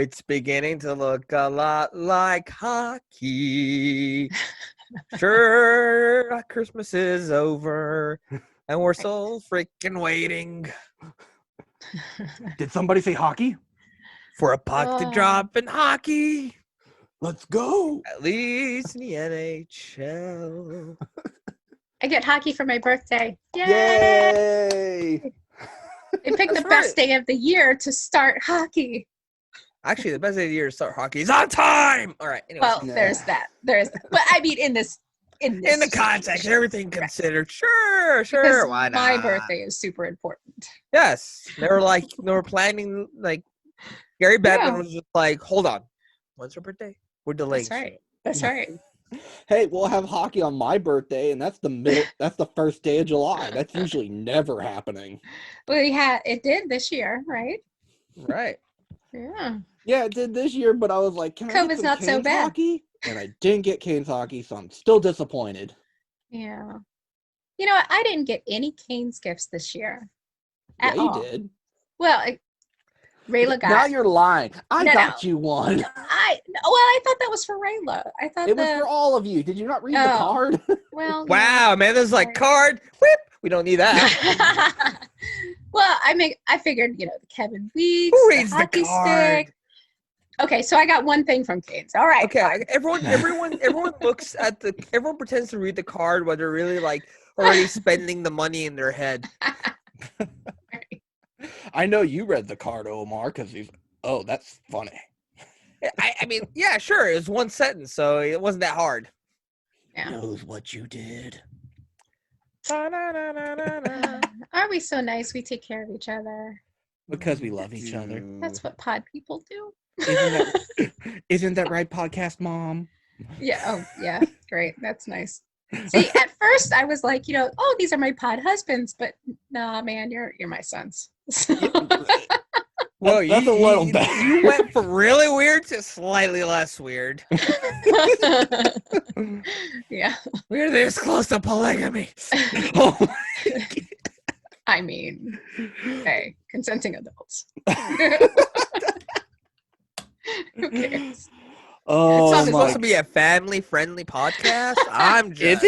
it's beginning to look a lot like hockey. Sure, Christmas is over, and we're so freaking waiting Did somebody say hockey? for a puck to drop in hockey. Let's go. At least in the NHL. I get hockey for my birthday. Yay! Yay! They picked That's the best right. day of the year to start hockey. Actually, the best day of the year to start hockey is on time. All right. Anyway, Well, there's that. There's that. But I mean, in this in the context, situation. everything considered, sure, Because why not? my birthday is super important. Yes, they were planning like Gary Bettman was just like, hold on, when's her birthday? We're delaying. That's right. Hey, we'll have hockey on my birthday, and that's the first day of July. That's usually never happening. Well, it did this year, right? Right. Yeah. Yeah, it did this year, but I was like, can I get COVID's some not so Canes bad. hockey? And I didn't get Canes hockey, so I'm still disappointed. Yeah. You know what? I didn't get any Canes gifts this year. At You all. did. Well, Rayla got. Now you're lying. I No, got you one. I thought that was for Rayla. I thought It was for all of you. Did you not read the card? Well, wow, man, there's like card. Whip. We don't need that. Well, I figured, the Kevin Weeks, Who reads the hockey the card? stick. Okay, so I got one thing from Canes. All right. Okay, fine. everyone looks at everyone pretends to read the card while they're really like already spending the money in their head. I know you read the card, Omar, because that's funny. I mean, yeah, sure, it was one sentence, so it wasn't that hard. Yeah. Knows what you did. Aren't we so nice? We take care of each other. Because we love each other. That's what pod people do. Isn't that right, podcast mom? Yeah. Oh, yeah. Great. That's nice. See, at first I was like, these are my pod husbands, but nah, man, you're my sons. Well, that's a little bit. You went from really weird to slightly less weird. Yeah. We're this close to polygamy. I mean, hey, consenting adults. Who cares? Oh, it's supposed to be a family-friendly podcast. I'm just...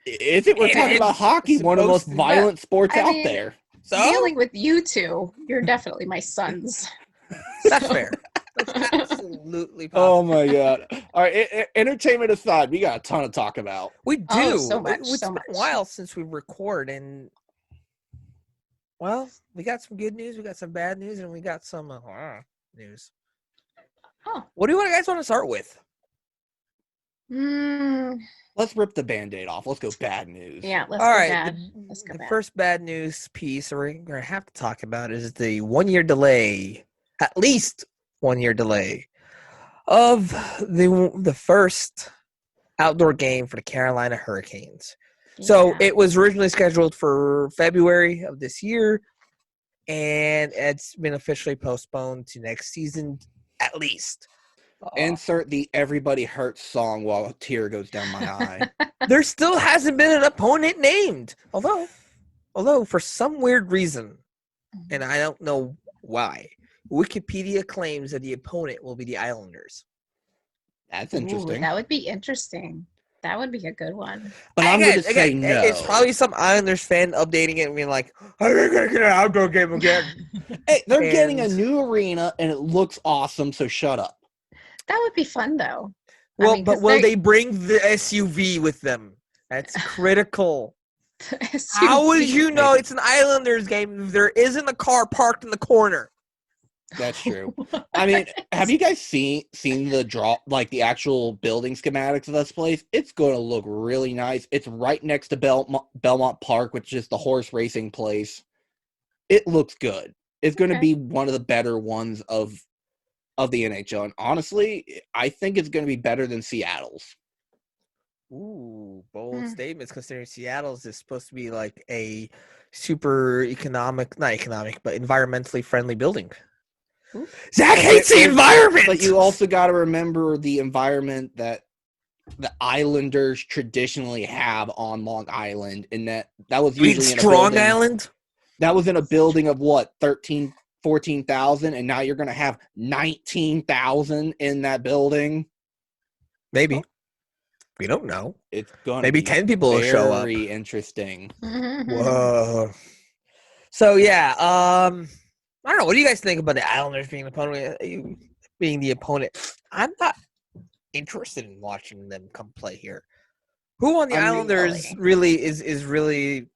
Is it? We're talking about hockey, one of the most violent sports out there. So dealing with you two, you're definitely my sons. That's fair. That's absolutely possible. Oh my god! All right, entertainment aside, we got a ton to talk about. We do. Oh, so much. It's been a while since we record, and well, we got some good news, we got some bad news, and we got some news. Oh, what do you guys want to start with? Let's rip the Band-Aid off. Let's go bad news. Yeah, let's All go right, bad. The first bad news piece we're going to have to talk about is the 1 year delay, at least 1 year delay, of the first outdoor game for the Carolina Hurricanes. Yeah. So it was originally scheduled for February of this year, and it's been officially postponed to next season at least. Insert the Everybody Hurts song while a tear goes down my eye. There still hasn't been an opponent named. Although for some weird reason, and I don't know why, Wikipedia claims that the opponent will be the Islanders. That's interesting. Ooh, that would be interesting. That would be a good one. But I'm going to say no. It's probably some Islanders fan updating it and being like, "Are they going to get an outdoor game again?" Hey, they're getting a new arena, and it looks awesome, so shut up. That would be fun, though. Well, but will they bring the SUV with them? That's critical. How would you know it's an Islanders game if there isn't a car parked in the corner? That's true. I mean, have you guys seen the actual building schematics of this place? It's going to look really nice. It's right next to Belmont Park, which is the horse racing place. It looks good. It's going to be one of the better ones of the NHL. And honestly, I think it's going to be better than Seattle's. Ooh, bold statements, considering Seattle's is supposed to be like a super not economic, but environmentally friendly building. Ooh. Zach hates the environment! But you also got to remember the environment that the Islanders traditionally have on Long Island, and that was usually Strong Island? That was in a building of what, 13 14,000, and now you're going to have 19,000 in that building. Maybe. We don't know. It's going to Maybe be 10 people will show up. Very interesting. Whoa. So yeah, I don't know. What do you guys think about the Islanders being the opponent? I'm not interested in watching them come play here. Who on the Islanders really is really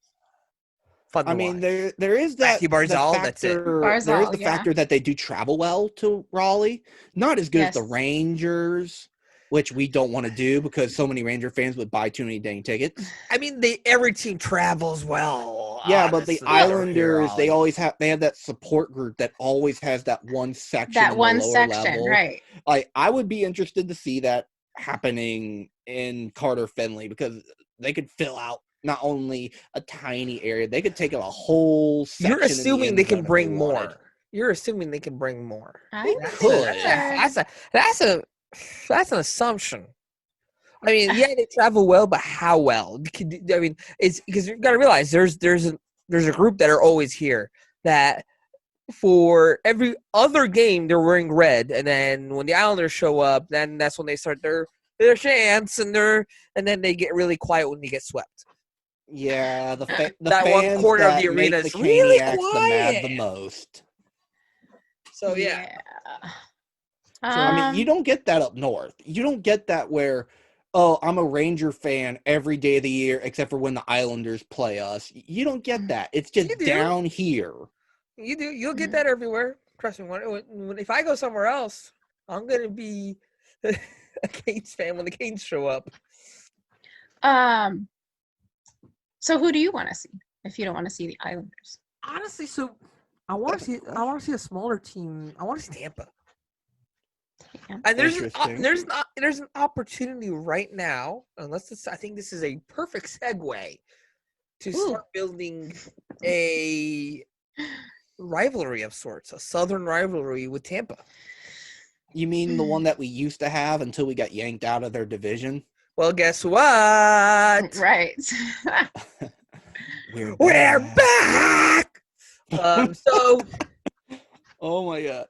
fun to watch? There is that Matthew Barzal, that's it. there is Barzal, the yeah. factor that they do travel well to Raleigh. Not as good as the Yes. Rangers, which we don't want to do because so many Ranger fans would buy too many dang tickets. I mean, every team travels well. Yeah, but the honestly, Islanders, here, they have that support group that always has that one section. That in one the lower section, level. right? Like, I would be interested to see that happening in Carter Finley because they could fill out not only a tiny area, they could take up a whole section. You're assuming in the they end can zone if bring they more. wanted. You're assuming they can bring more. I could. That's an assumption. I mean, yeah, they travel well, but how well? I mean, it's because you got to realize there's a group that are always here that for every other game they're wearing red, and then when the Islanders show up, then that's when they start their chants, and then they get really quiet when they get swept. Yeah, the That one fans corner of that the arena make is the really Caniacs the mad the most. So yeah. I mean, you don't get that up north. You don't get that where, oh, I'm a Ranger fan every day of the year except for when the Islanders play us. You don't get that. It's just down here. You do. You'll get that everywhere. Trust me. If I go somewhere else, I'm gonna be a Canes fan when the Canes show up. So who do you want to see if you don't want to see the Islanders? Honestly, so I want to see a smaller team. I want to see Tampa. And there's an opportunity right now, I think this is a perfect segue to start building a rivalry of sorts, a southern rivalry with Tampa. You mean the one that we used to have until we got yanked out of their division? Well, guess what? Right. We're back. So, oh my God,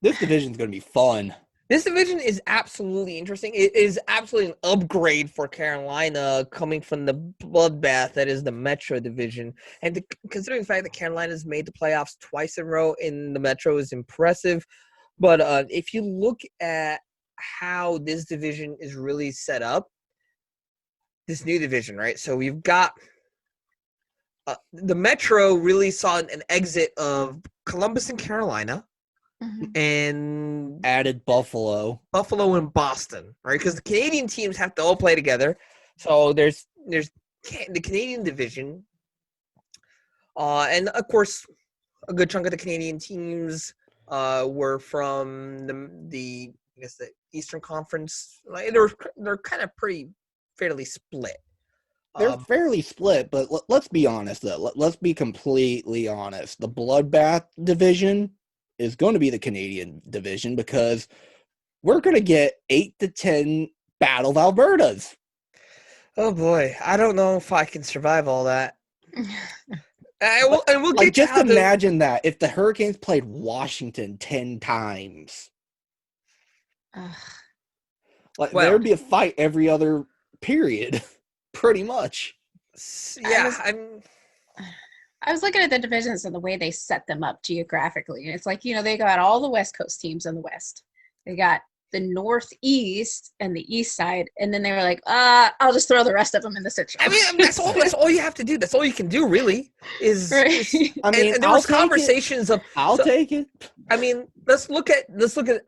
this division's gonna be fun. This division is absolutely interesting. It is absolutely an upgrade for Carolina coming from the bloodbath that is the Metro division. And considering the fact that Carolina's made the playoffs twice in a row in the Metro is impressive. But if you look at how this division is really set up, this new division, right? So we've got the Metro really saw an exit of Columbus and Carolina. And added Buffalo and Boston, right? Because the Canadian teams have to all play together. So there's the Canadian division, and of course, a good chunk of the Canadian teams were from the Eastern Conference. Like they're kind of fairly split. They're fairly split, but let's be honest though. Let's be completely honest. The Bloodbath division is going to be the Canadian division because we're going to get 8 to 10 Battle of Albertas. Oh boy, I don't know if I can survive all that. We'll get just imagine that if the Hurricanes played Washington 10 times. There would be a fight every other period, pretty much. Yeah, I was looking at the divisions and the way they set them up geographically. And it's like, they got all the West Coast teams in the West. They got the Northeast and the East side. And then they were like, I'll just throw the rest of them in the Central. I mean, that's all you have to do. That's all you can do, really. Right. And there was conversations of I'll take it. I mean, let's look at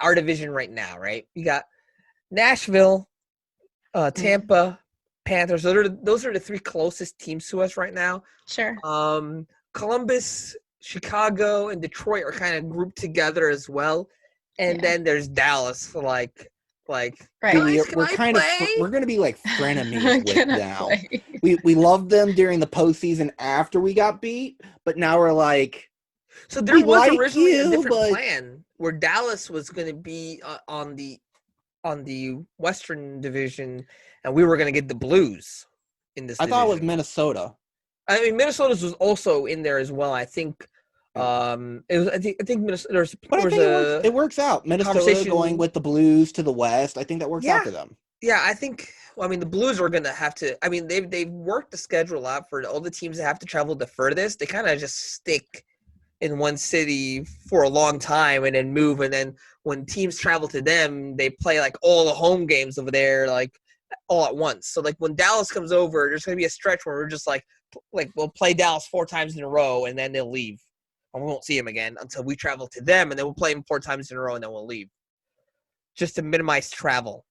our division right now, right? You got Nashville, Tampa, Panthers. Those are the three closest teams to us right now. Sure. Columbus, Chicago, and Detroit are kind of grouped together as well. And then there's Dallas, like right. We're going to be like frenemies with them. We loved them during the postseason after we got beat, but now we're like. So there was originally a different plan where Dallas was going to be on the Western Division, and we were going to get the Blues in this. I thought it was Minnesota. I mean, Minnesota's was also in there as well. I think It was. I think Minnesota. But I think it works out. Minnesota conversation- going with the Blues to the West. I think that works out for them. Yeah, I think. Well, I mean, the Blues are gonna have to. I mean, they've worked the schedule out for all the teams that have to travel the furthest. They kind of just stick in one city for a long time and then move. And then when teams travel to them, they play like all the home games over there, like all at once. So like when Dallas comes over, there's gonna be a stretch where we're just like we'll play Dallas 4 times in a row and then they'll leave. And we won't see them again until we travel to them, and then we'll play them 4 times in a row, and then we'll leave, just to minimize travel.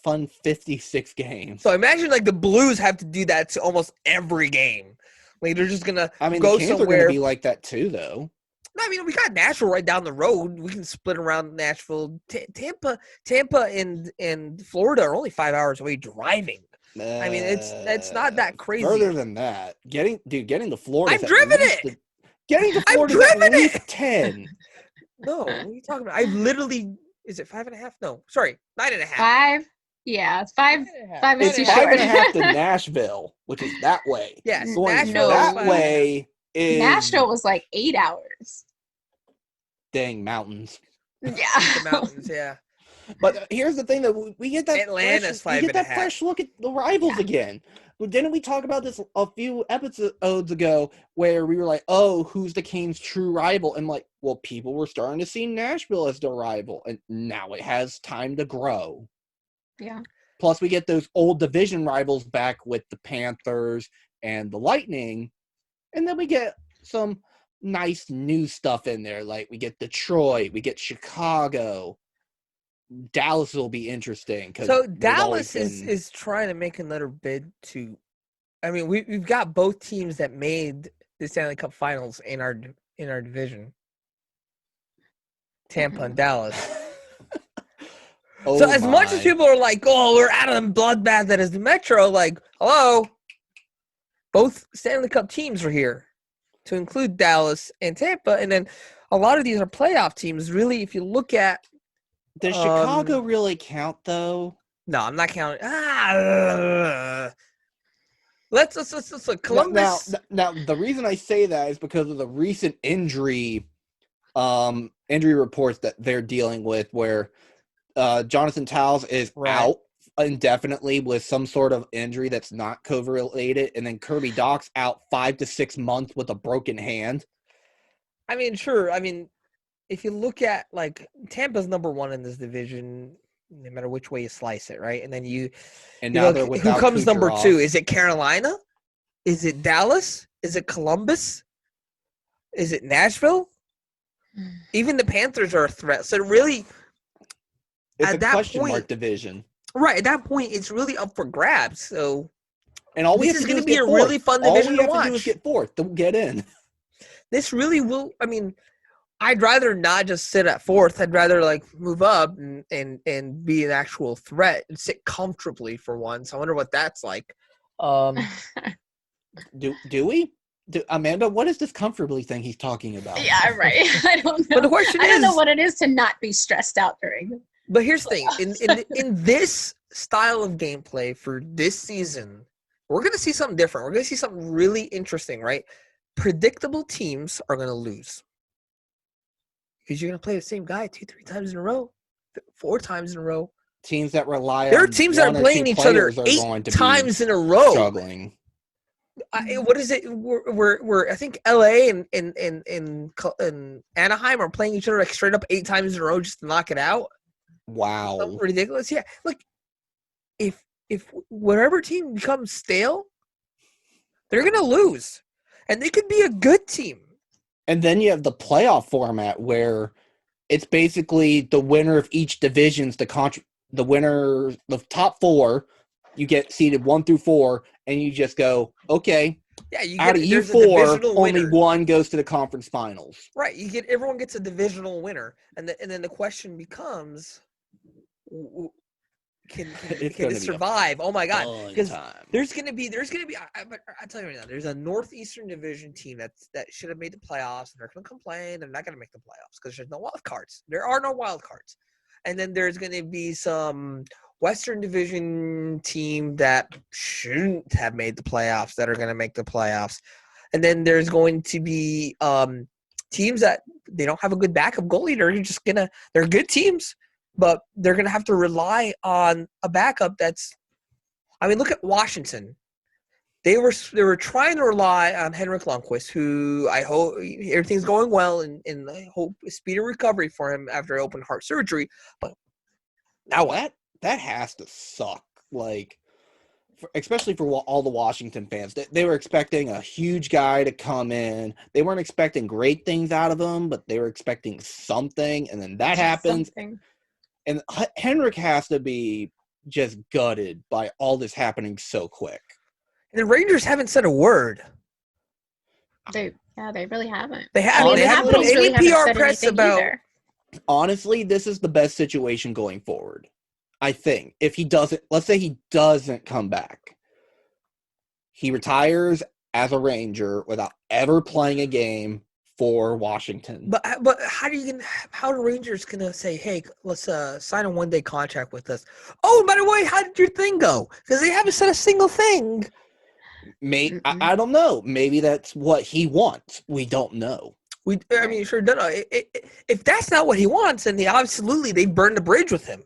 Fun 56 games. So imagine like the Blues have to do that to almost every game. Like they're just gonna. I mean, go the Canes somewhere. are going to be like that too, though. No, I mean we got Nashville right down the road. We can split around Nashville. Tampa, and Florida are only 5 hours away driving. I mean, it's not that crazy. Further than that, getting to Florida. I've driven it. Getting to Florida is at least 10. No, what are you talking about? I've literally. Is it 5.5? No, sorry, 9.5. 5. Yeah, it's 5. 5 It's is 5.5 to Nashville, which is that way. Yes, Going Nashville that is way is Nashville was like 8 hours. dang mountains. The Yeah. mountains, yeah. But here's the thing that we get that Atlanta's fresh, we get that 5.5. fresh look at the rivals again. Well, didn't we talk about this a few episodes ago where we were like, oh, who's the Canes' true rival? And like, well, people were starting to see Nashville as their rival, and now it has time to grow. Yeah. Plus, we get those old division rivals back with the Panthers and the Lightning, and then we get some nice new stuff in there. Like we get Detroit, we get Chicago. Dallas will be interesting. So Dallas is trying to make another bid to. I mean, we've got both teams that made the Stanley Cup Finals in our division. Tampa and Dallas. Oh so as much as people are like, "Oh, we're out of the bloodbath that is the Metro," like, hello, both Stanley Cup teams are here, to include Dallas and Tampa, and then a lot of these are playoff teams. Really, if you look at. Does Chicago really count, though? No, I'm not counting. Let's look. Columbus. Now, the reason I say that is because of the recent injury reports that they're dealing with, where Jonathan Towles is out indefinitely with some sort of injury that's not COVID related, and then Kirby Dach's out 5 to 6 months with a broken hand. I mean, sure. I mean, if you look at like Tampa's number 1 in this division, no matter which way you slice it, right? And then now they're who comes number 2? Is it Carolina? Is it Dallas? Is it Columbus? Is it Nashville? Even the Panthers are a threat. So really, it's at a that question point, mark division. Right, at that point, it's really up for grabs. So, and all we this have is to do going is to be get a fourth. really fun division to watch. All we have to do is get 4th. Don't get in. This really will. I mean, I'd rather not just sit at 4th. I'd rather like move up and be an actual threat and sit comfortably for once. I wonder what that's like. Do we? Amanda, what is this comfortably thing he's talking about? Yeah, right. I don't know. But the question I don't know is- what it is to not be stressed out during. But here's the thing: in this style of gameplay for this season, we're going to see something different. We're going to see something really interesting, right? Predictable teams are going to lose because you're going to play the same guy 2-3 times in a row, 4 times in a row. Teams that rely There on are teams that are playing each other 8 times in a row. Struggling. What is it? We're I think LA and Anaheim are playing each other like straight up 8 times in a row just to knock it out. Wow. Something ridiculous. Yeah. Like if whatever team becomes stale, they're gonna lose. And they could be a good team. And then you have the playoff format where it's basically the winner of each division's the winner, the top 4, you get seeded 1 through 4, and you just go, okay. Yeah, you out get, of you there's a 4, divisional only winner. 1 goes to the conference finals. Right. Everyone gets a divisional winner, and then the question becomes, can it survive? Oh my God! Because there's gonna be. I tell you right now, there's a Northeastern Division team that should have made the playoffs, and they're gonna complain. They're not gonna make the playoffs because there's no wild cards. There are no wild cards, and then there's gonna be some Western Division team that shouldn't have made the playoffs that are gonna make the playoffs, and then there's going to be teams that they don't have a good backup goalie, they're good teams, but they're gonna have to rely on a backup look at Washington. They were trying to rely on Henrik Lundqvist, who I hope everything's going well, and I hope a speedy recovery for him after open heart surgery. But now what? That has to suck. Like, especially for all the Washington fans, they were expecting a huge guy to come in. They weren't expecting great things out of him, but they were expecting something, and then that happens. Something. And Henrik has to be just gutted by all this happening so quick. And the Rangers haven't said a word. They really haven't. They haven't. They haven't put any PR press about. Either. Honestly, this is the best situation going forward. I think if let's say he doesn't come back, he retires as a Ranger without ever playing a game for Washington. But how are Rangers gonna say, hey, let's sign a 1-day contract with us? Oh, by the way, how did your thing go? Because they haven't said a single thing. I don't know. Maybe that's what he wants. We don't know. Sure don't know. If that's not what he wants, then they burn the bridge with him.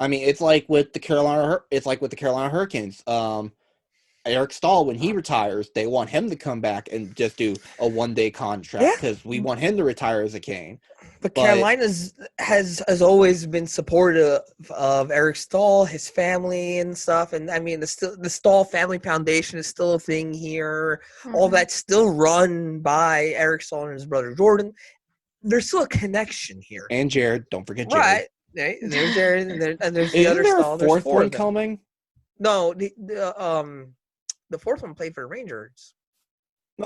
I mean, it's like with the Carolina Hurricanes. Eric Stahl, when he retires, they want him to come back and just do a 1-day contract because we want him to retire as a Cane. But Carolina has always been supportive of Eric Stahl, his family and stuff. And I mean, the Stahl Family Foundation is still a thing here. Mm-hmm. All that's still run by Eric Stahl and his brother Jordan. There's still a connection here. And Jared, don't forget Jared. Right. There's Jared, and there's the other Stahl. Is there a fourth one coming? No, the fourth one played for the Rangers.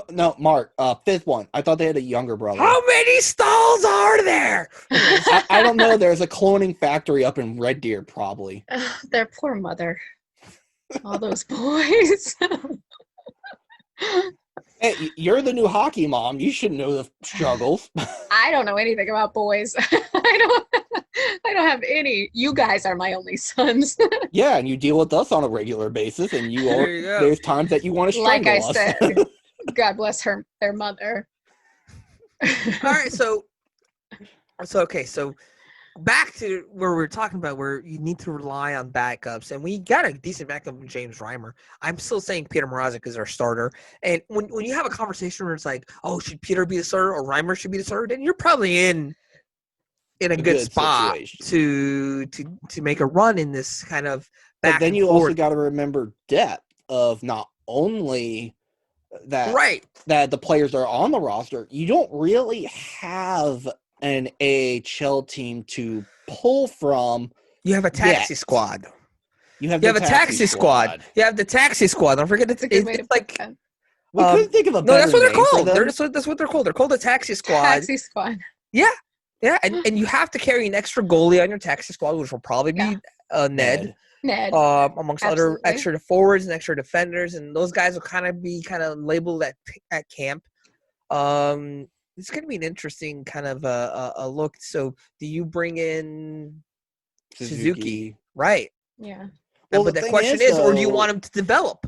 No, Mark, fifth one. I thought they had a younger brother. How many Stahls are there? I don't know. There's a cloning factory up in Red Deer, probably. Their poor mother. All those boys. Hey, you're the new hockey mom. You should know the struggles. I don't know anything about boys. I don't have any. You guys are my only sons. Yeah, and you deal with us on a regular basis, and there's times that you want to strangle us. Like I said, God bless their mother. All right, so back to where we were talking about where you need to rely on backups, and we got a decent backup in James Reimer. I'm still saying Peter Mrazek is our starter, and when you have a conversation where it's like, oh, should Peter be the starter or Reimer should be the starter, then you're probably in a good spot to make a run in this kind of back. But then you also got to remember depth of not only that the players are on the roster, you don't really have an AHL team to pull from. You have a taxi squad. You have a taxi squad. You have the taxi squad. Don't forget it's like we couldn't think of a better that's what they're called. That's what they're called. They're called the taxi squad. Taxi squad. Yeah. Yeah, and you have to carry an extra goalie on your taxi squad, which will probably be Ned. Amongst other extra forwards and extra defenders, and those guys will kind of labeled at camp. It's going to be an interesting kind of a look. So, do you bring in Suzuki? Right. Yeah. Well, but the question is, or do you want him to develop?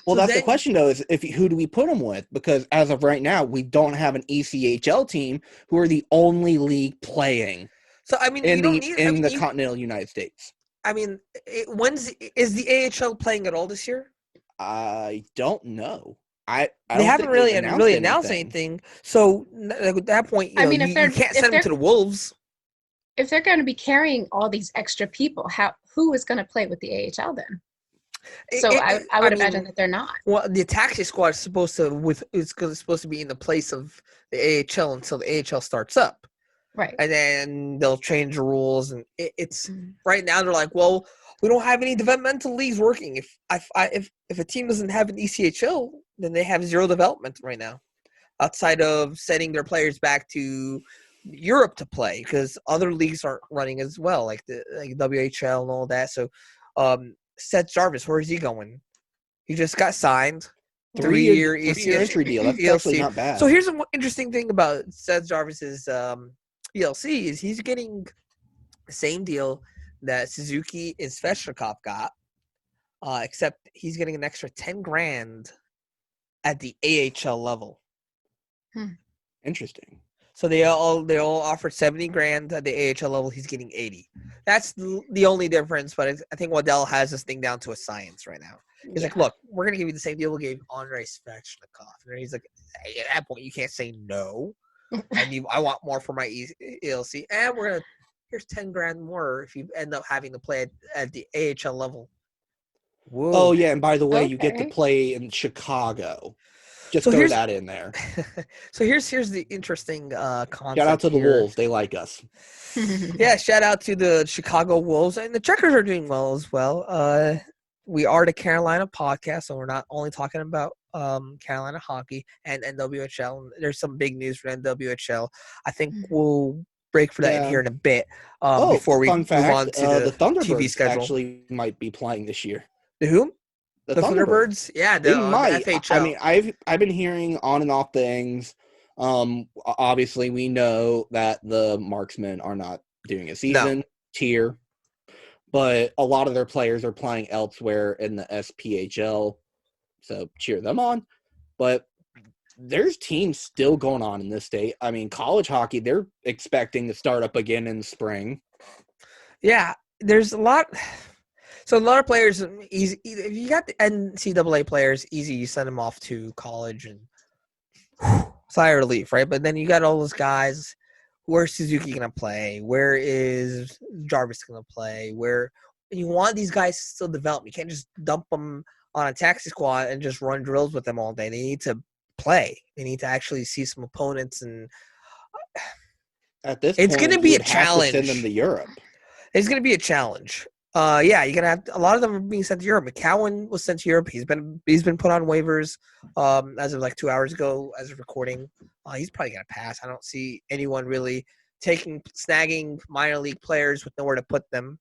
Well, that's the question, though, is who do we put him with? Because as of right now, we don't have an ECHL team who are the only league playing. So, I mean, in the continental United States. I mean, is the AHL playing at all this year? I don't know. They haven't really announced anything. So at that point, you can't send them to the Wolves. If they're going to be carrying all these extra people, who is going to play with the AHL then? So I would imagine that they're not. Well, the taxi squad is supposed to be in the place of the AHL until the AHL starts up. Right. And then they'll change the rules, and it's right now they're like, well, we don't have any developmental leagues working. If a team doesn't have an ECHL, then they have zero development right now, outside of sending their players back to Europe to play because other leagues aren't running as well, like WHL and all that. So, Seth Jarvis, where is he going? He just got signed. 3-year entry deal. That's actually not bad. So here's an interesting thing about Seth Jarvis's ELC is he's getting the same deal that Suzuki and Svechnikov got, except he's getting an extra $10,000 at the AHL level. Interesting. So they all offered 70 grand at the AHL level. He's getting 80. That's the only difference. But I think Waddell has this thing down to a science right now. He's like, look, we're gonna give you the same deal we gave Andrei Svechnikov. And he's like, hey, at that point, you can't say no. I want more for my ELC, and here's 10 grand more if you end up having to play at the AHL level. Whoa. Oh yeah, and by the way, you get to play in Chicago. Just throw that in there. So here's the interesting concept. Shout out to the Wolves; they like us. Yeah, shout out to the Chicago Wolves, and the Checkers are doing well as well. We are the Carolina podcast, so we're not only talking about Carolina hockey and NWHL. There's some big news for NWHL. I think we'll break for that here in a bit. Before we move on to the Thunderbirds TV schedule, actually might be playing this year. The who? The Thunderbirds? Yeah, they might. The FHL. I mean, I've been hearing on and off things. Obviously, we know that the Marksmen are not doing a season tier, but a lot of their players are playing elsewhere in the SPHL, so cheer them on. But there's teams still going on in this state. I mean, college hockey, they're expecting to start up again in the spring. Yeah, there's a lot. So a lot of players, easy. If you got the NCAA players, easy, you send them off to college and sigh of relief, right? But then you got all those guys. Where's Suzuki going to play? Where is Jarvis going to play? Where you want these guys to still develop. You can't just dump them on a taxi squad and just run drills with them all day. They need to play. They need to actually see some opponents. And at this it's going to be a challenge. Send them to Europe. It's going to be a challenge. You're gonna have a lot of them are being sent to Europe. McCowan was sent to Europe. He's been put on waivers as of like 2 hours ago as of recording. He's probably gonna pass. I don't see anyone really snagging minor league players with nowhere to put them.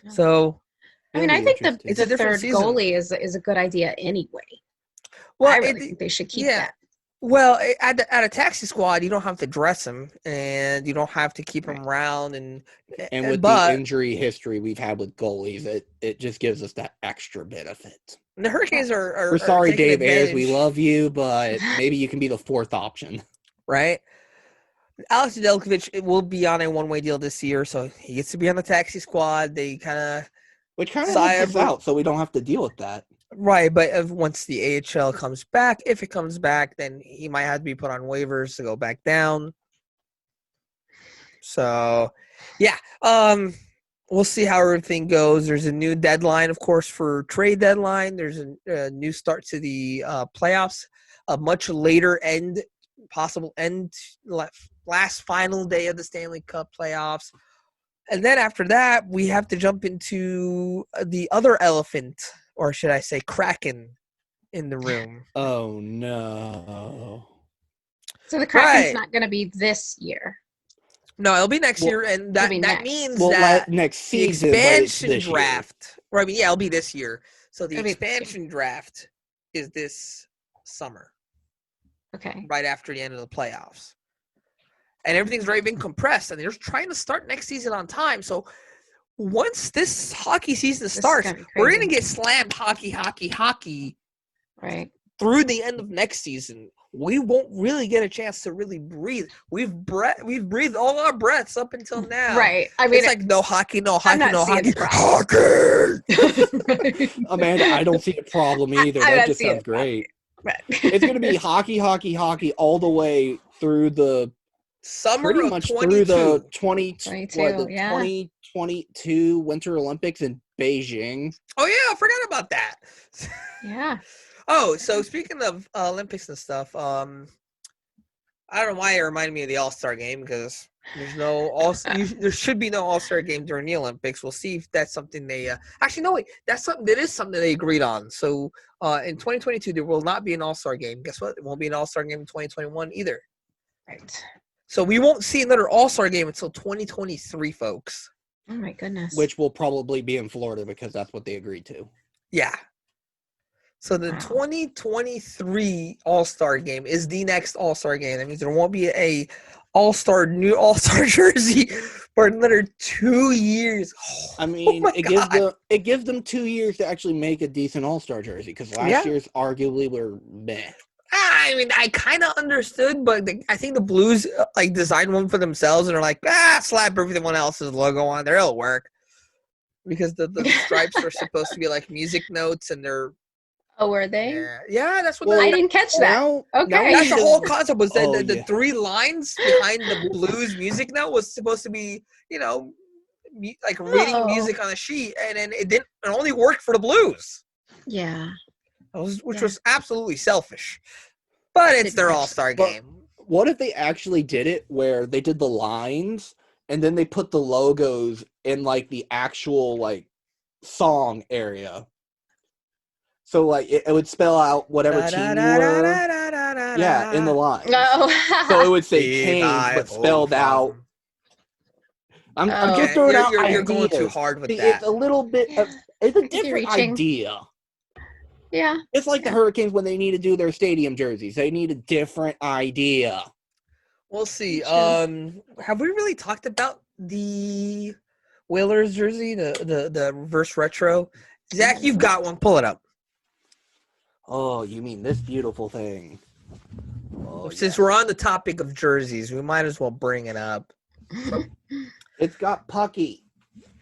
So, I mean, I think the third goalie is a good idea anyway. Well, I really think they should keep that. Well, at a taxi squad, you don't have to dress him, and you don't have to keep him around. And with the injury history we've had with goalies, it just gives us that extra benefit. The Hurricanes are We're sorry, Dave Ayers, we love you, but maybe you can be the fourth option. Right? Alex Nedeljkovic will be on a one-way deal this year, so he gets to be on the taxi squad. Which kind of helps us out, so we don't have to deal with that. Right, but once the AHL comes back, if it comes back, then he might have to be put on waivers to go back down. So, yeah, we'll see how everything goes. There's a new deadline, of course, for trade deadline. There's a new start to the playoffs, a much later possible end, last final day of the Stanley Cup playoffs. And then after that, we have to jump into the other elephant, or should I say Kraken, in the room. Oh, no. So the Kraken's not going to be this year. No, it'll be next year, and that means that next season, the expansion draft. Or I mean, it'll be this year. So the expansion draft is this summer. Okay. Right after the end of the playoffs. And everything's already been compressed, and they're trying to start next season on time. So once this hockey season starts, we're going to get slammed hockey right through the end of next season. We won't really get a chance to really breathe. We've breathed all our breaths up until now. Right. I mean, it's like no hockey. Hockey! Amanda, I don't see a problem either. That just sounds great. Right. It's going to be hockey all the way through the summer pretty of much 22. Through the 2022 Winter Olympics in Beijing. Oh yeah, I forgot about that. Yeah. Oh, so speaking of Olympics and stuff, I don't know why it reminded me of the All-Star game, because there should be no All-Star game during the Olympics. We'll see if that's something they actually no wait, that is something they agreed on. So in 2022 there will not be an All-Star game. Guess what? It won't be an All-Star game in 2021 either. Right. So we won't see another All-Star game until 2023, folks. Oh my goodness. Which will probably be in Florida because that's what they agreed to. Yeah. So the 2023 All-Star game is the next All-Star game. That means there won't be a new All-Star jersey for another 2 years. I mean, it gives them 2 years to actually make a decent All-Star jersey, because last year's arguably were meh. I mean, I kind of understood, but I think the Blues like designed one for themselves, and are like, slap everyone else's logo on there, it'll work. Because the stripes are supposed to be like music notes, and they're Oh, were they? yeah, that's what I didn't catch that. Okay. that's the whole concept. Was that the yeah. 3 lines behind the Blues music note was supposed to be, like reading music on a sheet, and then it didn't. It only worked for the Blues. Yeah. Which was absolutely selfish. But it's their all-star game. What if they actually did it where they did the lines and then they put the logos in like the actual like song area? So like it would spell out whatever team you were. Yeah, in the line. Oh. So it would say Canes, but spelled out. I'm just throwing out ideas. You're going too hard with that. It's a little bit. It's a different idea. Yeah. It's like the Hurricanes when they need to do their stadium jerseys. They need a different idea. We'll see. Have we really talked about the Whalers jersey, the reverse retro? Zach, you've got one. Pull it up. Oh, you mean this beautiful thing? Oh, Since we're on the topic of jerseys, we might as well bring it up. It's got Pucky.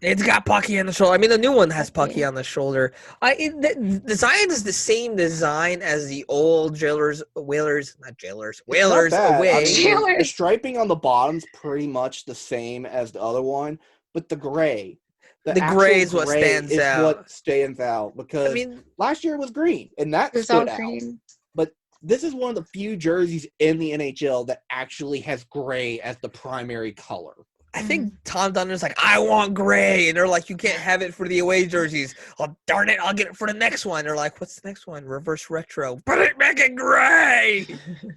It's got Pucky on the shoulder. I mean, the new one has Pucky on the shoulder. The design is the same design as the old Whalers away. I mean, the striping on the bottom's pretty much the same as the other one, but the gray. The gray is what stands out. What stands out because last year it was green, and that stood out. Green. But this is one of the few jerseys in the NHL that actually has gray as the primary color. I think Tom Dunner's like, I want gray. And they're like, you can't have it for the away jerseys. Oh, darn it, I'll get it for the next one. They're like, what's the next one? Reverse retro. Make it gray.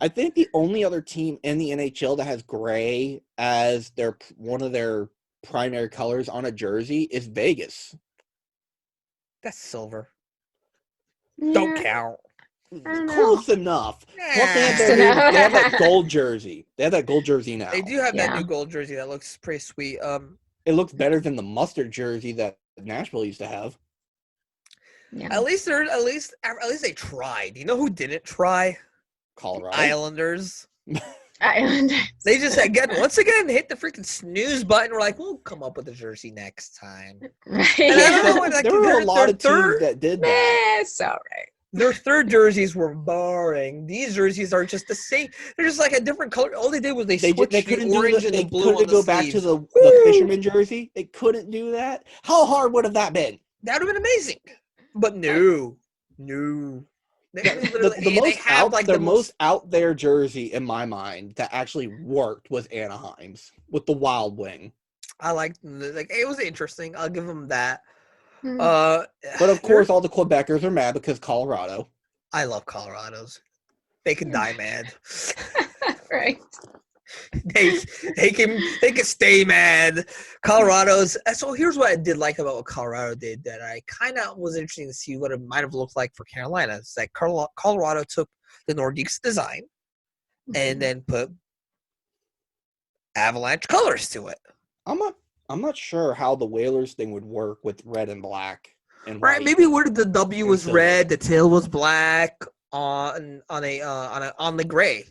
I think the only other team in the NHL that has gray as one of their primary colors on a jersey is Vegas. That's silver. Yeah. Don't count. Close enough. Plus they have that gold jersey. They have that gold jersey now. They do have that new gold jersey that looks pretty sweet. It looks better than the mustard jersey that Nashville used to have. Yeah. At least they tried. You know who didn't try? Colorado Islanders. Islanders. They just once again hit the freaking snooze button. We're like, we'll come up with a jersey next time. Right. And I don't know, there were a lot of teams that did that. It's all right. Their third jerseys were boring. These jerseys are just the same. They're just like a different color. All they did was they switched the orange and the blue on the go back to the fisherman jersey. They couldn't do that. How hard would have that been? That would have been amazing. But no. The most out there jersey in my mind that actually worked was Anaheim's with the Wild Wing. I liked it was interesting. I'll give them that. But of course, all the Quebecers are mad because Colorado. I love Colorados. They can die mad. Right. They can stay mad. Colorado's. So here's what I did like about what Colorado did that I kind of was interesting to see what it might have looked like for Carolina. It's like Colorado took the Nordiques design and then put Avalanche colors to it. I'm not sure how the Whalers thing would work with red and black and white. Right, maybe where the W was red, the tail was black on the gray.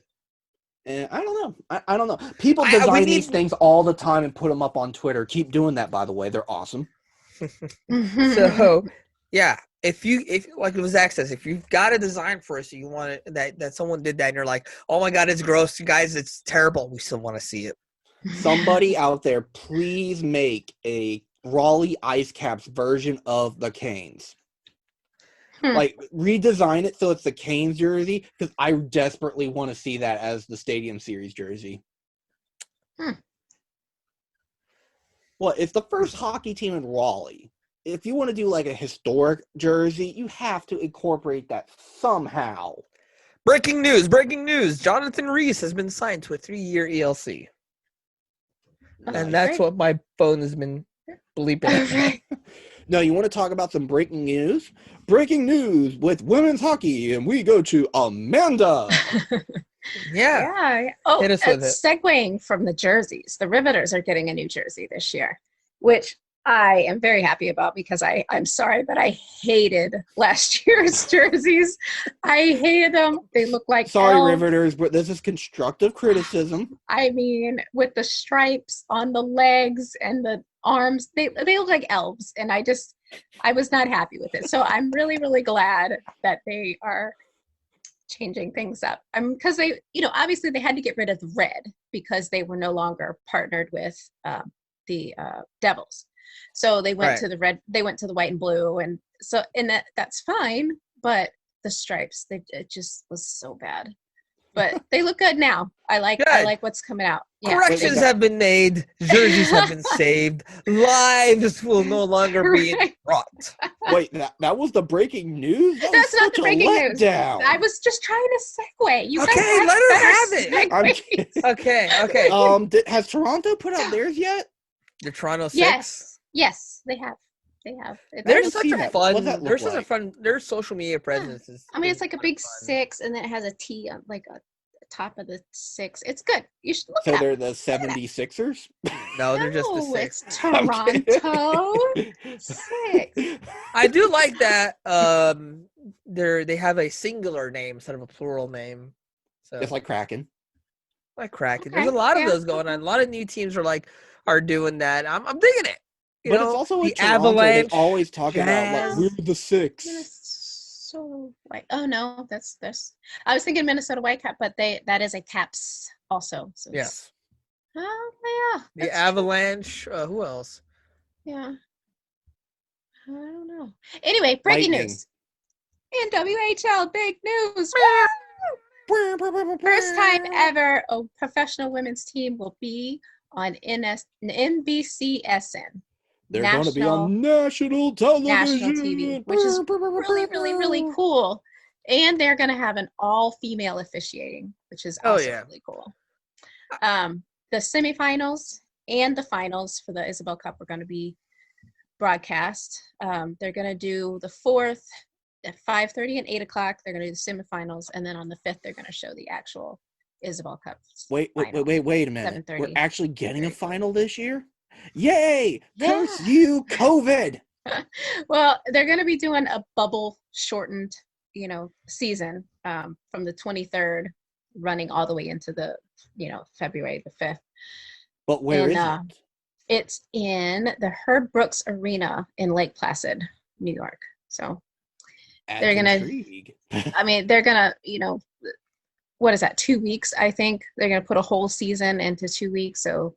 And I don't know. I don't know. People design these things all the time and put them up on Twitter. Keep doing that, by the way. They're awesome. So, yeah, if like Zach says, if you've got a design for us, you want it that someone did that, and you're like, oh my god, it's gross, you guys, it's terrible. We still want to see it. Somebody out there, please make a Raleigh Ice Caps version of the Canes. Like, redesign it so it's the Canes jersey, because I desperately want to see that as the Stadium Series jersey. Well, it's the first hockey team in Raleigh. If you want to do, like, a historic jersey, you have to incorporate that somehow. Breaking news. Jonathan Rees has been signed to a 3-year ELC. And that's what my phone has been bleeping. No, you want to talk about some breaking news? Breaking news with women's hockey, and we go to Amanda. Yeah. Oh, segueing from the jerseys, the Riveters are getting a new jersey this year, which I am very happy about because I'm sorry, but I hated last year's jerseys. I hated them. They look like Sorry, elves. Riveters, but this is constructive criticism. I mean, with the stripes on the legs and the arms, they look like elves, and I was not happy with it. So I'm really, really glad that they are changing things up. Because they, obviously they had to get rid of the red because they were no longer partnered with the Devils. So they went to the red. They went to the white and blue, and that's fine. But the stripes, it just was so bad. But they look good now. I like what's coming out. Yeah. Corrections have been made. Jerseys have been saved. Lives will no longer be brought. Wait, that was the breaking news? That's not the breaking news. I was just trying to segue. You guys let her have it. Okay. Has Toronto put out theirs yet? The Toronto 6? Yes, they have. They're such a fun. Their social media presence is. I mean, it's like a big 6, and then it has a T on like a top of the 6. It's good. You should look. So they're the 76ers? No, they're just the 6. It's Toronto 6. I do like that. They have a singular name instead of a plural name. So it's like Kraken. Okay. There's a lot of those going on. A lot of new teams are doing that. I'm digging it. But it's also the Avalanche. They always talk about like we're the 6. Minnesota White. Oh no, that's. I was thinking Minnesota Whitecap, but that is a Caps also. So yes. Oh yeah. The Avalanche. Who else? Yeah. I don't know. Anyway, breaking news. NWHL big news. First time ever, a professional women's team will be on NBCSN. They're going to be on national television. National TV, which is really, really, really cool. And they're going to have an all-female officiating, which is also really cool. The semifinals and the finals for the Isabel Cup are going to be broadcast. They're going to do the 4th at 5:30 and 8 o'clock. They're going to do the semifinals. And then on the 5th, they're going to show the actual Isabel Cup. Wait a minute. We're actually getting a final this year? Yay! Curse you, COVID! Well, they're going to be doing a bubble shortened, season from the 23rd running all the way into the, February the 5th. But where is it? It's in the Herb Brooks Arena in Lake Placid, New York. So they're going to, what is that, 2 weeks, I think? They're going to put a whole season into 2 weeks, so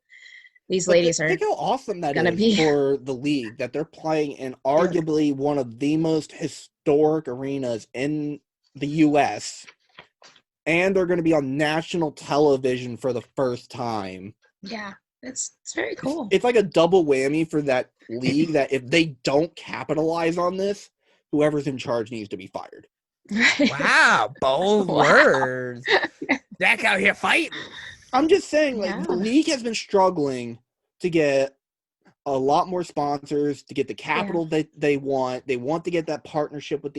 these ladies are. Think how awesome that is for the league that they're playing in arguably one of the most historic arenas in the U.S. and they're going to be on national television for the first time. Yeah, it's very cool. It's like a double whammy for that league that if they don't capitalize on this, whoever's in charge needs to be fired. Wow, bold words. Jack out here fighting. I'm just saying, the league has been struggling to get a lot more sponsors, to get the capital that they want. They want to get that partnership with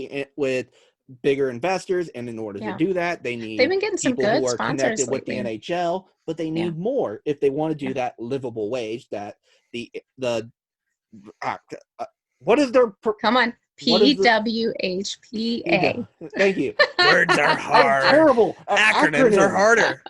bigger investors, and in order to do that, they've been getting some good who are connected with the NHL, but they need more if they want to do that livable wage that what is their come on. PWHPA. Thank you. Words are hard. Terrible. Acronyms are harder.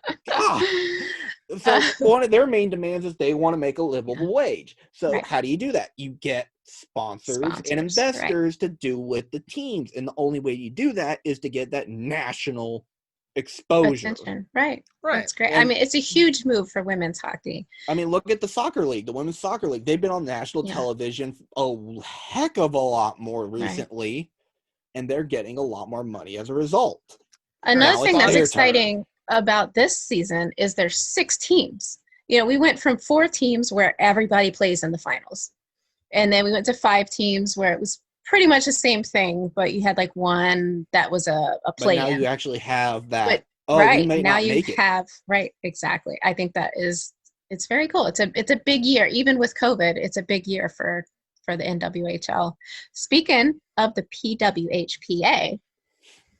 So one of their main demands is they want to make a livable wage. So how do you do that? You get sponsors and investors to do with the teams. And the only way you do that is to get that national exposure. Attention. Right. That's great. And, it's a huge move for women's hockey. Look at the soccer league, the women's soccer league. They've been on national television a heck of a lot more recently, and they're getting a lot more money as a result. Another thing that's exciting about this season is there's 6 teams. We went from 4 teams where everybody plays in the finals, and then we went to 5 teams where it was pretty much the same thing, but you had like one that was a play. But now you actually have that. Right, exactly. I think it's very cool. It's a big year, even with COVID. It's a big year for the NWHL. Speaking of the PWHPA,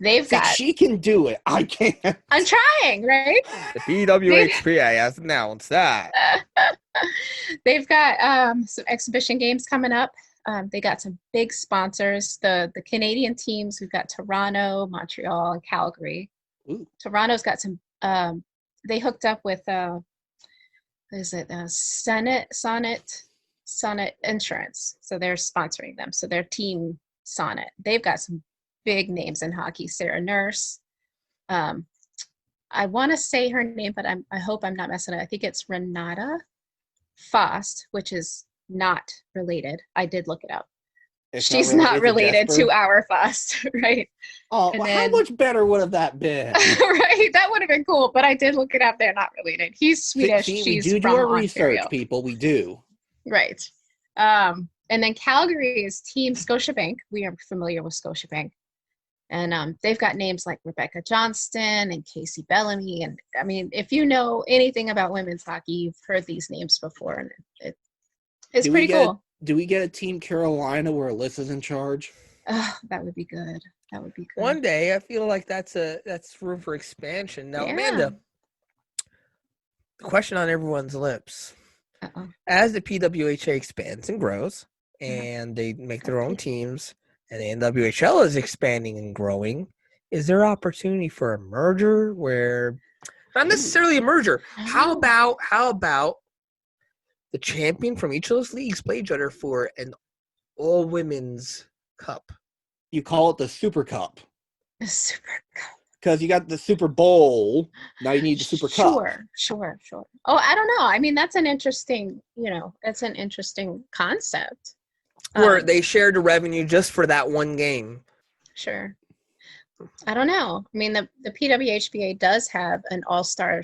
They've See, got. she can do it. I can't. I'm trying, right? The PWHPA has announced that. They've got some exhibition games coming up. They got some big sponsors. The Canadian teams, we've got Toronto, Montreal, and Calgary. Ooh. Toronto's got some. They hooked up with what is it? Sonnet Insurance. So they're sponsoring them. So their team Sonnet. They've got some big names in hockey. Sarah Nurse. I want to say her name, but I hope I'm not messing it up. I think it's Renata Faust, which is not related. I did look it up. She's not related to our Faust, right? Oh, well, how much better would have that been? Right, that would have been cool. But I did look it up. They're not related. He's Swedish. See, She's we do from our Ontario. research, people. We do. Right. And then Calgary is Team Scotiabank. We are familiar with Scotiabank. And they've got names like Rebecca Johnston and Casey Bellamy. And I mean, if you know anything about women's hockey, you've heard these names before. And it's pretty cool. Do we get a Team Carolina where Alyssa's in charge? That would be good. That would be good. One day, I feel like that's room for expansion. Now, Yeah. Amanda, the question on everyone's lips. Uh-oh. As the PWHA expands and grows, and they make their own teams, and the NWHL is expanding and growing, is there opportunity for a merger where, not necessarily a merger, how about the champion from each of those leagues play each other for an all-women's cup? You call it the Super Cup. The Super Cup. Because you got the Super Bowl, now you need the Super Cup. Sure. Oh, I don't know. I mean, that's an interesting, concept. Where they share the revenue just for that one game. Sure. I don't know. I mean, the PWHPA does have an all-star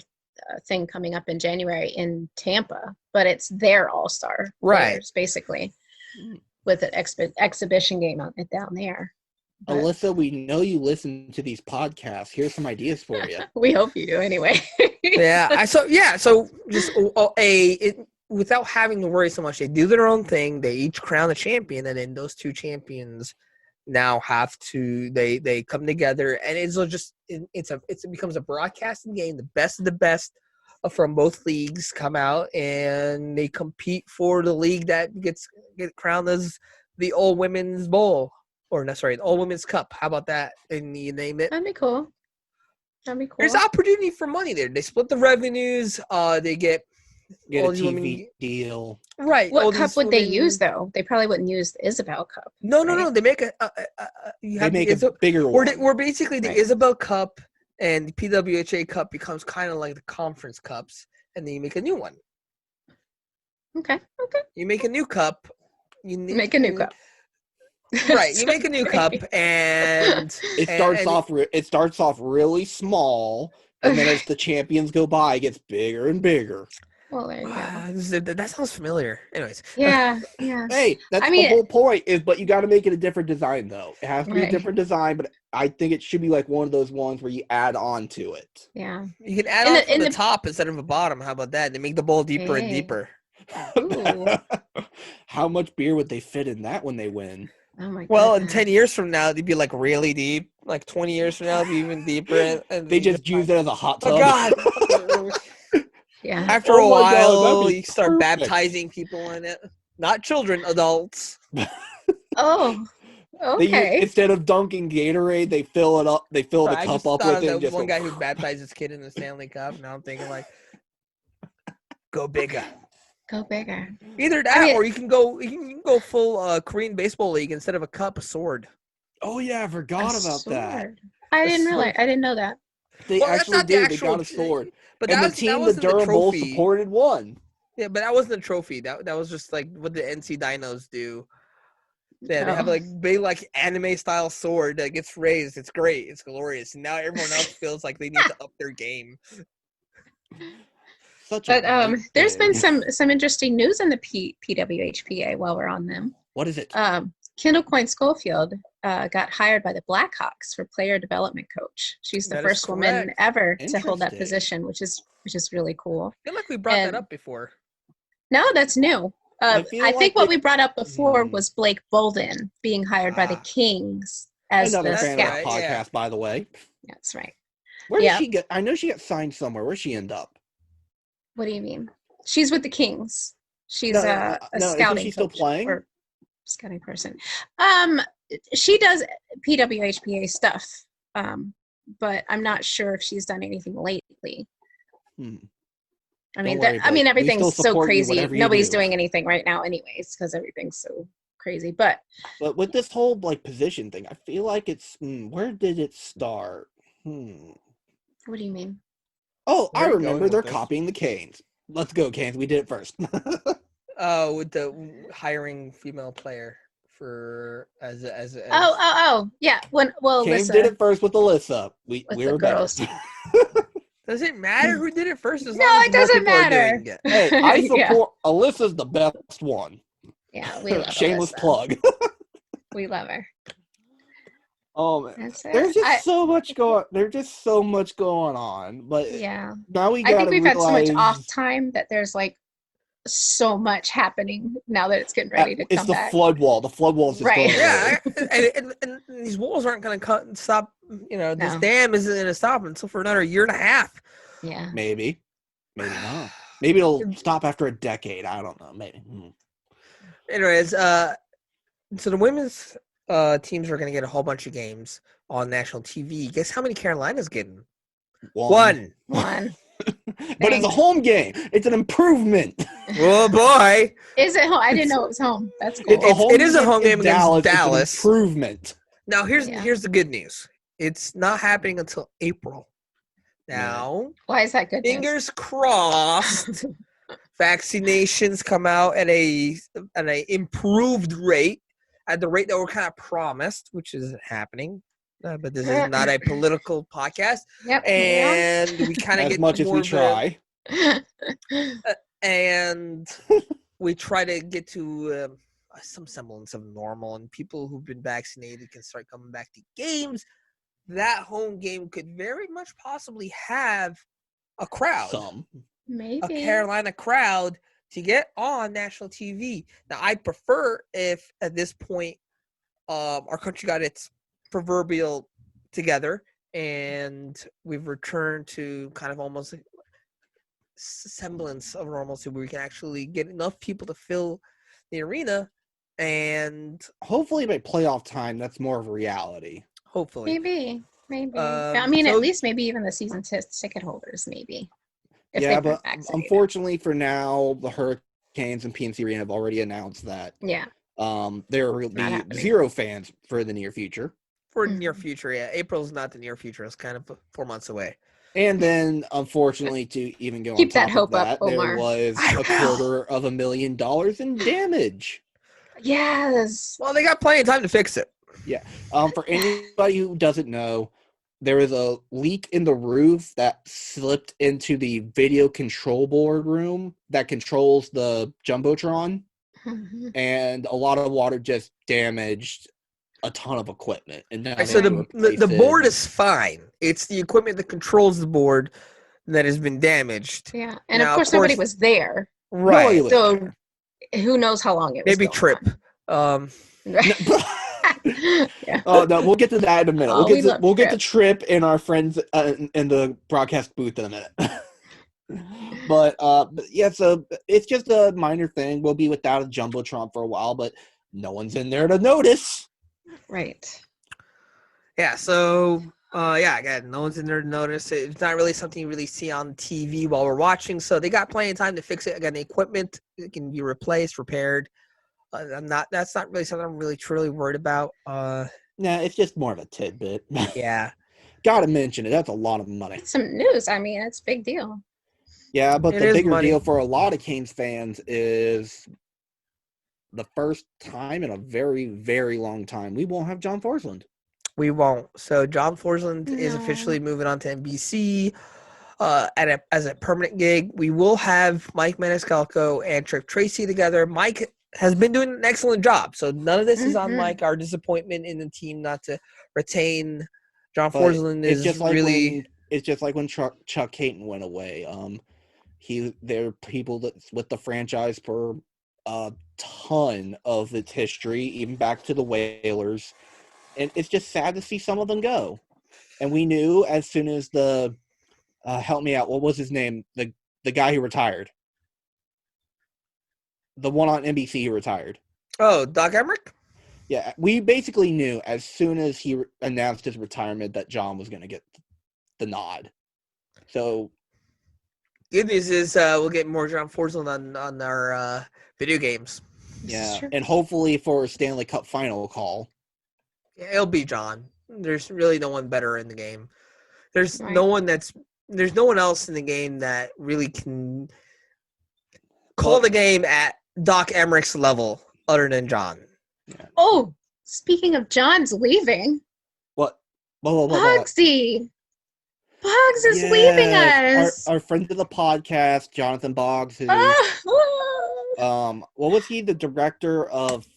thing coming up in January in Tampa, but it's their all-star players, basically, with an exhibition game down there. But Alyssa, we know you listen to these podcasts. Here's some ideas for you. We hope you do anyway. So just without having to worry so much, they do their own thing. They each crown a champion, and then those two champions now have to they come together, and it becomes a broadcasting game. The best of the best from both leagues come out, and they compete for the league that get crowned as the All Women's Bowl, the All Women's Cup. How about that? And you name it. That'd be cool. There's opportunity for money there. They split the revenues. They get a TV deal. Right. What cup would they use, though? They probably wouldn't use the Isabel Cup. No. Right? They make a bigger one. Where basically the Isabel Cup and the PWHA Cup becomes kind of like the conference cups, and then you make a new one. Okay. You make a new cup. Make a new cup. Right. You make a new cup, and it starts off really small, and then as the champions go by, it gets bigger and bigger. Well, there you go. That sounds familiar. Anyways. Yeah. Hey, that's the whole point. But you got to make it a different design, though. It has to be a different design, but I think it should be like one of those ones where you add on to it. Yeah. You can add on from the top instead of the bottom. How about that? They make the bowl deeper and deeper. How much beer would they fit in that when they win? Oh my god. Well, in 10 years from now, they'd be like really deep. Like 20 years from now, it'd be even deeper. And they just use it as a hot tub. Oh, God. Yeah. After a while, you start perfect. baptizing people in it. Not children, adults. Oh, okay. Instead of dunking Gatorade, they fill it up. They fill the cup up with it. There was one guy who baptized his kid in the Stanley Cup. Now I'm thinking like, go bigger. Go bigger. Either that, or you can go full Korean baseball league instead of a cup, a sword. Oh yeah, I forgot about that. I didn't realize. I didn't know that. They actually did. They got a sword. But the team, the Durham Bulls, supported one. Yeah, but that wasn't a trophy. That was just like what the NC Dinos do. Yeah, they have like big like anime style sword that gets raised. It's great. It's glorious. And now everyone else feels like they need to up their game. There's been some interesting news in the PWHPA while we're on them. What is it? Kendall Coyne Schofield got hired by the Blackhawks for player development coach. She's the first woman ever to hold that position, which is really cool. I feel like we brought that up before. No, that's new. I think what we brought up before was Blake Bolden being hired by the Kings as Another the fan of scout. the podcast, yeah. by the way. That's right. Where did Yeah. she get? I know she got signed somewhere. Where'd she end up? What do you mean? She's with the Kings. She's No, a isn't scouting she still coach playing? or scouting person. She does PWHPA stuff, but I'm not sure if she's done anything lately. I mean, Don't worry, we everything's still so support you, crazy. whatever you Nobody's do. doing anything right now, anyways, because everything's so crazy. But with this whole like position thing, I feel like it's where did it start? what do you mean? Oh, Where I are you remember going they're with this? copying the Canes. Let's go, Canes. We did it first. With the hiring female player for as Yeah. Canes Alyssa, did it first with Alyssa. We with were the better. girls. Does it matter who did it first as No, long as it more doesn't people are matter. doing it? Hey, I Yeah. support Alyssa's the best one. Yeah, we love Shameless Alyssa. plug. We love her. Oh man, That's it. there's just so much going. There's just so much going on, but Yeah. now we I gotta think we've realize had so much off time that there's like so much happening now that it's getting ready to it's come the back. flood wall. The flood wall is just Right. going Yeah, away. and these walls aren't going to stop. You know, this No. dam isn't going to stop until for another year and a half. Yeah. Maybe not. Maybe it'll stop after a decade. I don't know. Maybe. Anyways, so the women's teams are going to get a whole bunch of games on national TV. Guess how many Carolina's getting? One. One. But it's a home game. It's an improvement. Oh boy! Is it home? I didn't know it was home. That's cool. It is a home game against Dallas. It's an improvement. Now here's the good news. It's not happening until April. Now, why is that good? fingers crossed. Vaccinations come out at a improved rate, at the rate that we're kind of promised, which isn't happening. But this is not a political podcast. Yep. And we kind of As get much as more we of try. and we try to get to some semblance of normal, and people who've been vaccinated can start coming back to games. That home game could very much possibly have a crowd. Maybe A Carolina crowd to get on national TV. Now, I prefer if at this point our country got its proverbial together and we've returned to kind of almost a semblance of normalcy where we can actually get enough people to fill the arena, and hopefully by playoff time that's more of a reality. Hopefully. Maybe. I mean, at least maybe even the season ticket holders, maybe. Yeah, but unfortunately for now, the Hurricanes and PNC Arena have already announced that. Yeah. There will be 0 fans for the near future. For near future, yeah. April's not the near future. It's kind of 4 months away. And then, unfortunately, to even go Keep on top that hope of that, up, Omar. there was $250,000 in damage. Yes. Well, they got plenty of time to fix it. Yeah. For anybody who doesn't know, there was a leak in the roof that slipped into the video control board room that controls the Jumbotron. And a lot of water just damaged a ton of equipment. And now so the board is fine. It's the equipment that controls the board that has been damaged. Yeah. And now, of course, nobody was there. Right. So who knows how long it was maybe Trip. Yeah. Oh no, we'll get to that in a minute. Oh, we'll get to Trip and our friends in the broadcast booth in a minute. but yeah, so it's just a minor thing. We'll be without a Jumbotron for a while, but no one's in there to notice. Right. Yeah, so again, no one's in there to notice. It's not really something you really see on TV while we're watching, so they got plenty of time to fix it. Again, the equipment can be replaced, repaired. That's not really something I'm really truly worried about. Nah, it's just more of a tidbit. Yeah. Gotta mention it. That's a lot of money. It's some news. I mean, it's a big deal. Yeah, but the bigger money. deal for a lot of Canes fans is the first time in a very, very long time we won't have John Forsland. We won't. So John Forsland is officially moving on to NBC as a permanent gig. We will have Mike Maniscalco and Trick Tracy together. Mike has been doing an excellent job. So none of this is on Mike. Our disappointment in the team not to retain John Forsland is just like really. It's just like when Chuck Hayton went away. There are people that's with the franchise for a ton of its history, even back to the Whalers. And it's just sad to see some of them go. And we knew as soon as the help me out, what was his name? The guy who retired. The one on NBC who retired. Oh, Doc Emmerich? Yeah, we basically knew as soon as he announced his retirement that John was going to get the nod. So, good news is we'll get more John Forslund on our video games. Yeah, and hopefully for a Stanley Cup final call. Yeah, it'll be John. There's really no one better in the game. There's no one else in the game that really can call the game at Doc Emmerich's level other than John. Yeah. Oh, speaking of John's leaving. What? Bogsy. Boggs is leaving us. Our friend of the podcast, Jonathan Boggs, who what was he? The director of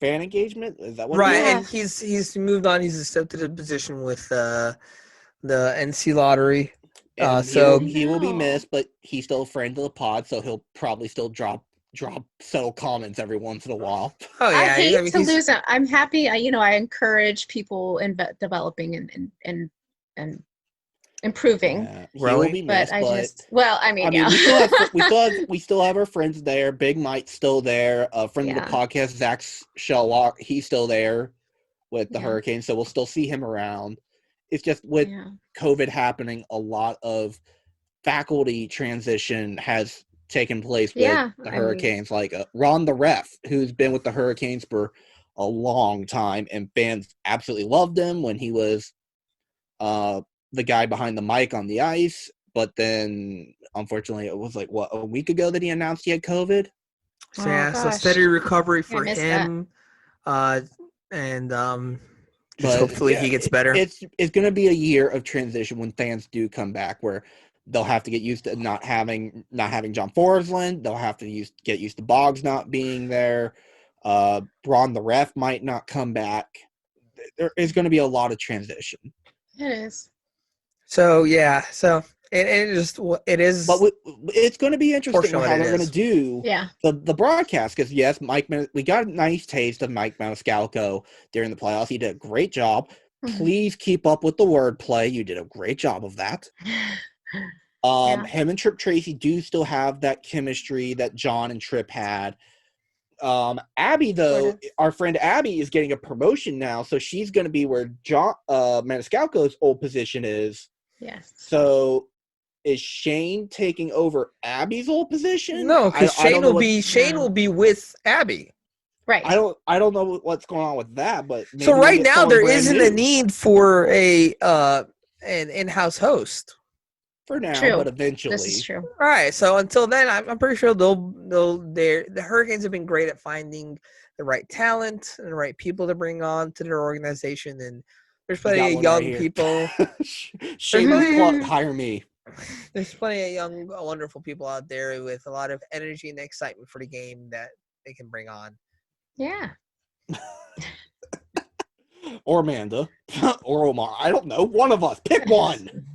fan engagement? Is that what? Right, and he's moved on. He's accepted a position with the NC Lottery. So he will be missed, but he's still a friend of the pod, so he'll probably still drop subtle comments every once in a while. Oh yeah, I hate to lose him. I'm happy. I encourage people in developing and improving. Yeah, he will be missed, we still have our friends there. Big Mike's still there. A friend of the podcast, Zach Shellwalk, he's still there with the Hurricanes, so we'll still see him around. It's just with COVID happening, a lot of faculty transition has taken place with the Hurricanes. Like Ron the ref, who's been with the Hurricanes for a long time, and fans absolutely loved him when he was the guy behind the mic on the ice. But then, unfortunately, it was a week ago that he announced he had COVID. So steady recovery for him, just hopefully he gets better. It's going to be a year of transition when fans do come back, where they'll have to get used to not having John Forsland. They'll have to get used to Boggs not being there. Ron the ref might not come back. There is going to be a lot of transition. It is. So it is. But it's going to be interesting how they're going to do the broadcast, because yes, we got a nice taste of Mike Maniscalco during the playoffs. He did a great job. Mm-hmm. Please keep up with the wordplay. You did a great job of that. Him and Trip Tracy do still have that chemistry that John and Trip had. Abby, though, our friend Abby is getting a promotion now, so she's going to be where John Maniscalco's old position is. Yes. So is Shane taking over Abby's old position? No, because Shane will be with Abby. Right. I don't know what's going on with that, but so right now there isn't a need for an in-house host. For now, but eventually. This is true. All right. So until then, I'm pretty sure the Hurricanes have been great at finding the right talent and the right people to bring on to their organization, and there's plenty of young people. Hire me. There's plenty of young, wonderful people out there with a lot of energy and excitement for the game that they can bring on. Yeah. Or Amanda. Or Omar. I don't know. One of us. Pick one.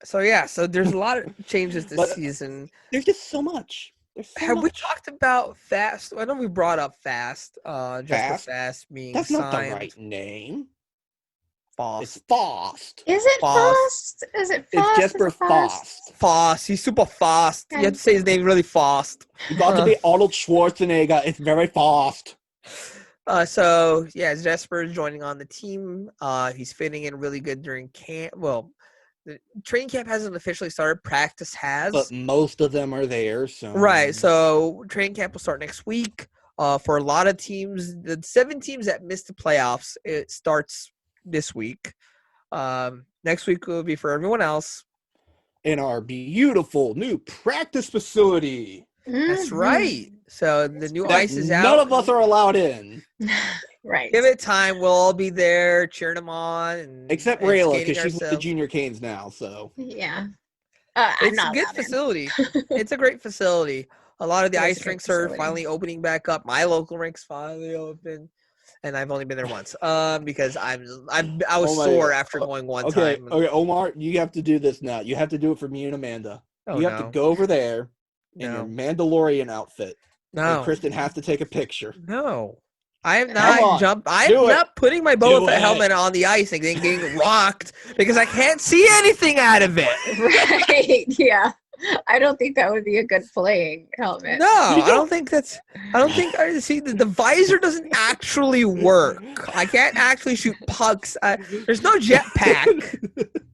So there's a lot of changes this season. There's just so much. We talked about Fast? I know we brought up Fast. Fast being That's signed. Not the right name. Fost. It's Fost. Is it Fost? Is it Fost? It's Jesper Fost. Fost. He's super fast. You have to say his name really fast. You got to be Arnold Schwarzenegger. It's very fast. Jesper is joining on the team. He's fitting in really good during camp. Well, the training camp hasn't officially started. Practice has. But most of them are there. Right. So training camp will start next week. For a lot of teams, the 7 teams that missed the playoffs, it starts this week. Next week will be for everyone else. In our beautiful new practice facility. That's right. So the new ice is out. None of us are allowed in. Right. Give it time. We'll all be there cheering them on. Except Rayla, because she's with the Junior Canes now. So yeah. It's a good facility. It's a great facility. A lot of the ice rinks are finally opening back up. My local rinks finally open. And I've only been there once, because I was sore after going one time. Okay, Omar, you have to do this now. You have to do it for me and Amanda. You have to go over there in your Mandalorian outfit. No, and Kristen has to take a picture. No, I am Come not on, I do am it. not putting my Do Boba Fett it. helmet on the ice and then getting rocked because I can't see anything out of it. Right. Yeah. I don't think that would be a good playing helmet. No, I don't think that's. I don't think. I see the visor doesn't actually work. I can't actually shoot pucks. There's no jetpack.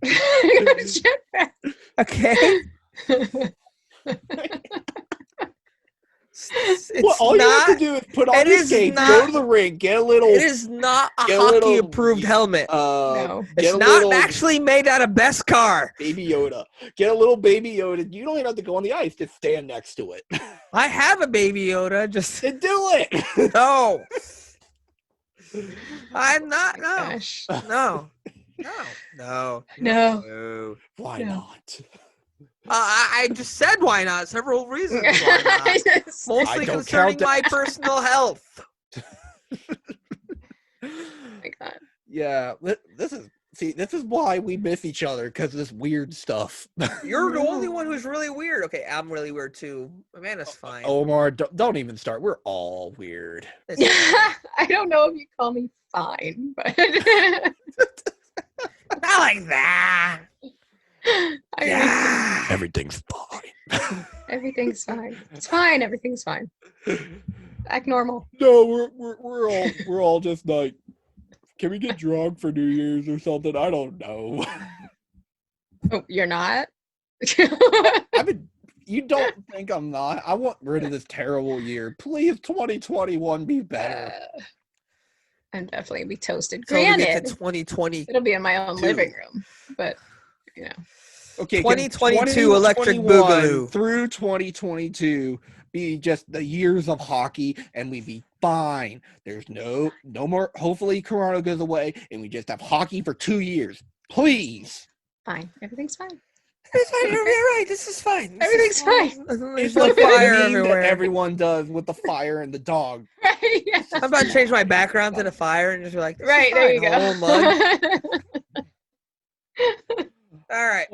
Jetpack. Okay. Well, all you have to not. do is put on It your is skates, not- go to the rink, get a little. It is not a Get a little- hockey-approved helmet. No. Get It's a not little actually made out of Beskar. Baby Yoda. Get a little Baby Yoda. You don't even have to go on the ice. Just stand next to it. I have a Baby Yoda. Just Then do it. no. I'm not. Oh No. my gosh. No. No. No. Why No. not? I just said why not. Several reasons why not. Yes. Mostly I don't concerning count my personal health. Oh my God. Yeah, this is why we miss each other, because of this weird stuff. You're the only one who's really weird. Okay, I'm really weird too. Amanda's fine. Omar, don't even start. We're all weird. It's fine. I don't know if you call me fine, but Not like that. Yeah. Everything's fine. everything's fine. It's fine. Everything's fine. Act normal. No, we're all just like, can we get drunk for New Year's or something? I don't know. Oh, you're not? You don't think I'm not? I want rid of this terrible year. Please, 2021 be better. I'm definitely gonna be toasted. So we get Granted, to 2020. it'll be in my own Two. living room, but you know. Okay, 2022 Electric 2021 Boogaloo. through 2022 be just the years of hockey, and we be fine. There's no more. Hopefully, Corona goes away, and we just have hockey for 2 years. Please. Fine. Everything's fine. It's fine. You're right. This is fine. Everything's fine. There's It's no like the fire meme everywhere. that everyone does with the fire and the dog. Right. Yeah. I'm about to change my background to the fire and just be like, this is Right, there you fine, go. whole mug. All right.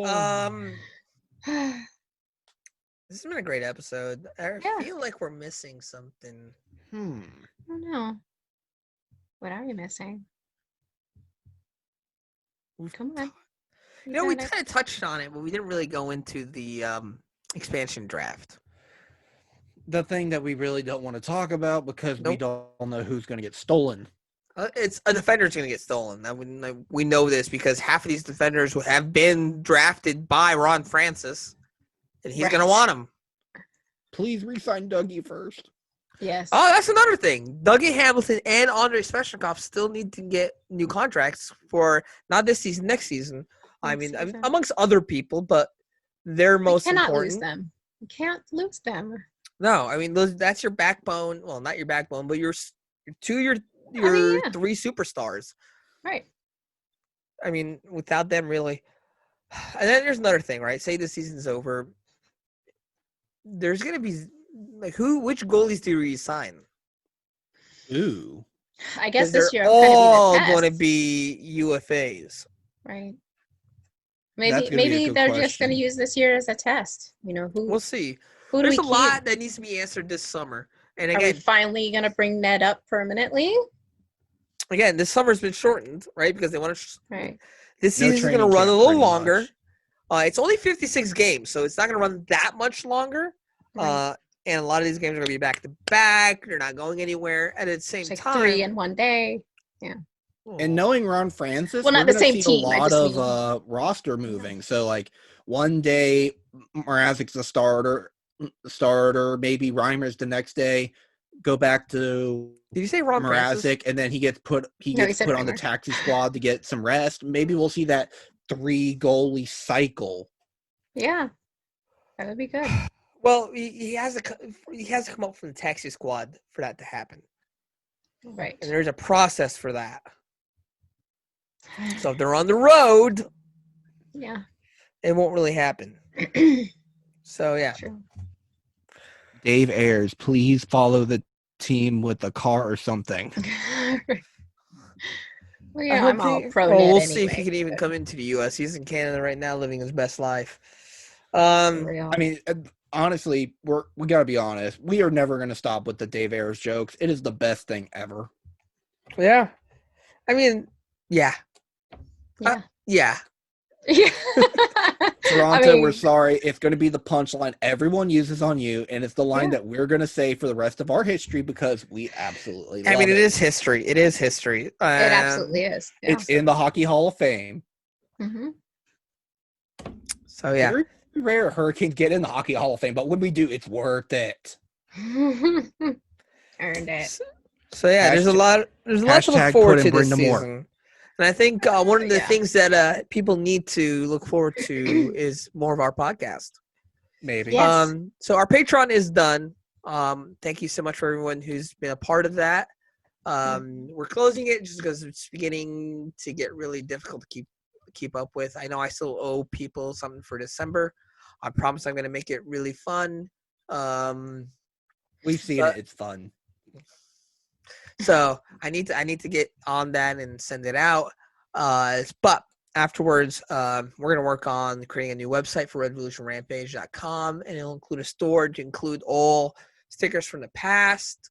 This has been a great episode. I Yeah. feel like we're missing something. I don't know. What are we missing? Come on. You know, we got it. kind of touched on it, but we didn't really go into the expansion draft. The thing that we really don't want to talk about because we Nope. don't know who's going to get stolen. It's a defender's going to get stolen. We know this because half of these defenders have been drafted by Ron Francis, and he's going to want them. Please re-sign Dougie first. Yes. Oh, that's another thing. Dougie Hamilton and Andrei Svechnikov still need to get new contracts for not this season, next season. Next season. Amongst other people, but they're most you cannot important. lose them. You can't lose them. No, I mean that's your backbone. Well, not your backbone, but your yeah. three superstars. Right. I mean, without them, really. And then there's another thing, right? Say the season's over. There's gonna be like which goalies do you resign? Ooh. I guess They're this year all going going to to be UFAs. right. That's Maybe gonna be a maybe good they're just going to question. use this year as a test. You know who We'll see. who do There's we a keep? lot that needs to be answered this summer. And Are we again, finally going to bring Ned up permanently? this summer's been shortened, right? Because they want to. Right. This No season's going to training run a camp, little pretty longer. much. It's only 56 games, so it's not going to run that much longer. Right. And a lot of these games are going to be back to back. They're not going anywhere. And at the same It's like time, 3 in one day. And knowing Ron Francis, Well, not we're the gonna same see team, a I lot just of mean- roster moving. So like one day Mrazek's a starter, maybe Reimer's the next day. Go back to Did you say Ron Francis? Mrazek, and then he gets put he on said the Reimer. taxi squad to get some rest. Maybe we'll see that 3 goalie cycle. Yeah. That would be good. Well, he has to come up from the taxi squad for that to happen. Right. And there's a process for that. So if they're on the road, Yeah. it won't really happen. So yeah. True. Dave Ayers, please follow the team with a car or something. Well, yeah, I'm all pro Ned we'll anyway, see if he can even but come into the U.S. He's in Canada right now, living his best life. for real. I mean, honestly, we gotta be honest. We are never gonna stop with the Dave Ayers jokes. It is the best thing ever. Yeah. I mean, yeah. Yeah. Yeah. Yeah. Toronto, I mean, we're sorry. It's going to be the punchline everyone uses on you, and it's the line Yeah. that we're going to say for the rest of our history because we absolutely love I mean, it. it is history. It is history. it absolutely is. Yeah. It's in the Hockey Hall of Fame. Mm-hmm. So, yeah. Very rare Hurricanes get in the Hockey Hall of Fame, but when we do, it's worth it. Earned it. So yeah, there's a lot to look hashtag forward put to in this Brenda Moore. season. And I think one of the Yeah. things that people need to look forward to is more of our podcast. Maybe. Yes. So our Patreon is done. Thank you so much for everyone who's been a part of that. We're closing it just because it's beginning to get really difficult to keep up with. I know I still owe people something for December. I promise I'm going to make it really fun. We've seen it. It's fun. So I need to get on that and send it out. But afterwards, we're going to work on creating a new website for redvolutionrampage.com, and it'll include a store to include all stickers from the past.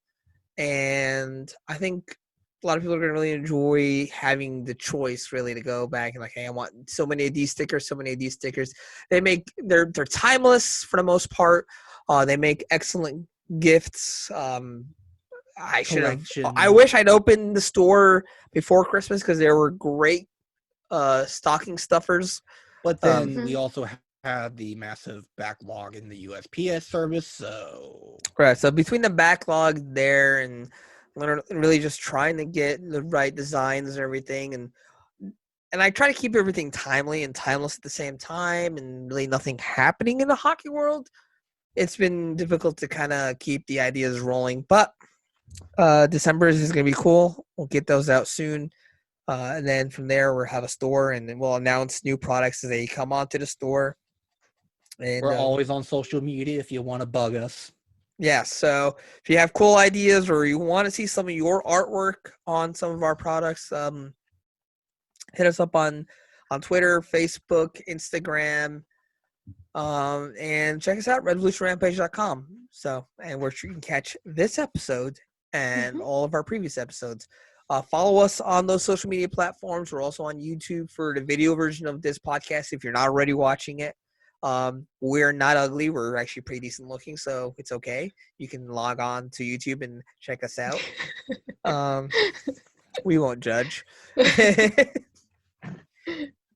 And I think a lot of people are going to really enjoy having the choice really to go back and like, hey, I want so many of these stickers, so many of these stickers. They're timeless for the most part. They make excellent gifts. I wish I'd opened the store before Christmas because there were great stocking stuffers. But then we also have the massive backlog in the USPS service. So right. So between the backlog there and really just trying to get the right designs and everything, and I try to keep everything timely and timeless at the same time, and really nothing happening in the hockey world. It's been difficult to kind of keep the ideas rolling, but December is going to be cool. We'll get those out soon. And then from there, we'll have a store, and then we'll announce new products as they come onto the store. And we're always on social media if you want to bug us. Yeah, so if you have cool ideas or you want to see some of your artwork on some of our products, hit us up on Twitter, Facebook, Instagram, and check us out, redvolutionrampage.com. So, and where you can catch this episode and all of our previous episodes. Follow us on those social media platforms. We're also on YouTube for the video version of this podcast if you're not already watching it. We're not ugly. We're actually pretty decent looking, so it's okay. You can log on to YouTube and check us out. We won't judge.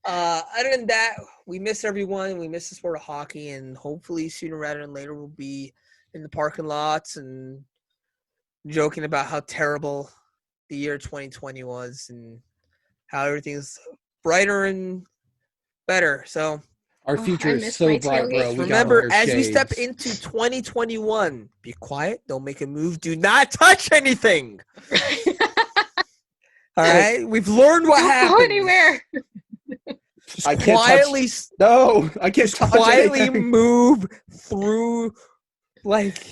Other than that, we miss everyone. We miss the sport of hockey, and hopefully sooner rather than later we'll be in the parking lots and joking about how terrible the year 2020 was and how everything's brighter and better. So our future is so bright, bro. Remember, as we step into 2021, be quiet, don't make a move, do not touch anything. All right? We've learned what happens. Don't go anywhere. I quietly I can't quietly move through like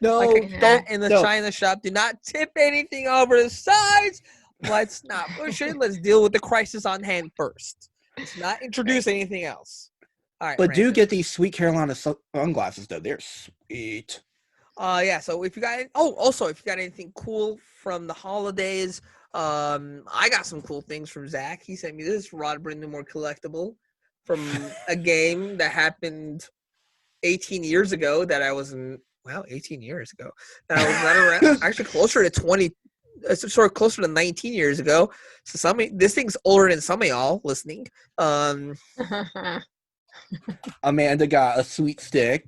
a cat in the China shop. Do not tip anything over the sides. Let's not push it. Let's deal with the crisis on hand first. Let's not introduce anything else. All right, but do get these sweet Carolina sunglasses though. They're sweet. Yeah. So if you got also if you got anything cool from the holidays, I got some cool things from Zach. He sent me this Rod Brindamore collectible from a game that happened 18 years ago that I was in. Wow, 18 years ago. That I was not around. Actually, closer to 20. Sort of closer to 19 years ago. So this thing's older than some of y'all listening. Amanda got a sweet stick.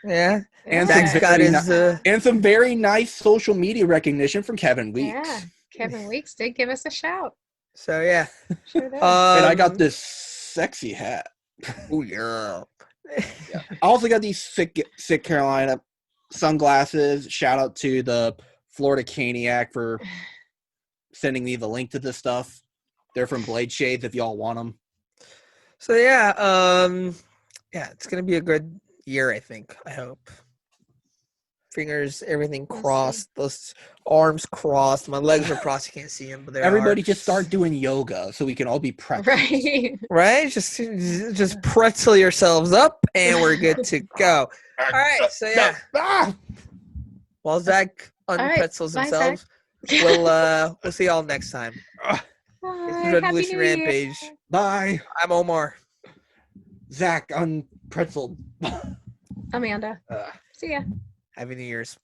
Yeah. And Zach's got his and some very nice social media recognition from Kevin Weeks. Yeah, Kevin Weeks did give us a shout. So yeah. Sure did. And I got this sexy hat. Oh yeah. I also got these sick Carolina sunglasses. Shout out to the Florida Caniac for sending me the link to this stuff. They're from Blade Shades if y'all want them. So yeah, it's gonna be a good year, I think. I hope. Fingers, everything crossed, those arms crossed. My legs are crossed. You can't see them, but everybody just start doing yoga so we can all be pretzels. Right? Just pretzel yourselves up, and we're good to go. All right. So yeah. While Zach unpretzels himself, We'll see y'all next time. Ugh, This is Bye. Happy Redvolution New Year. Rampage. bye, I'm Omar. Zach unpretzeled. Amanda. See ya. Happy New Year's.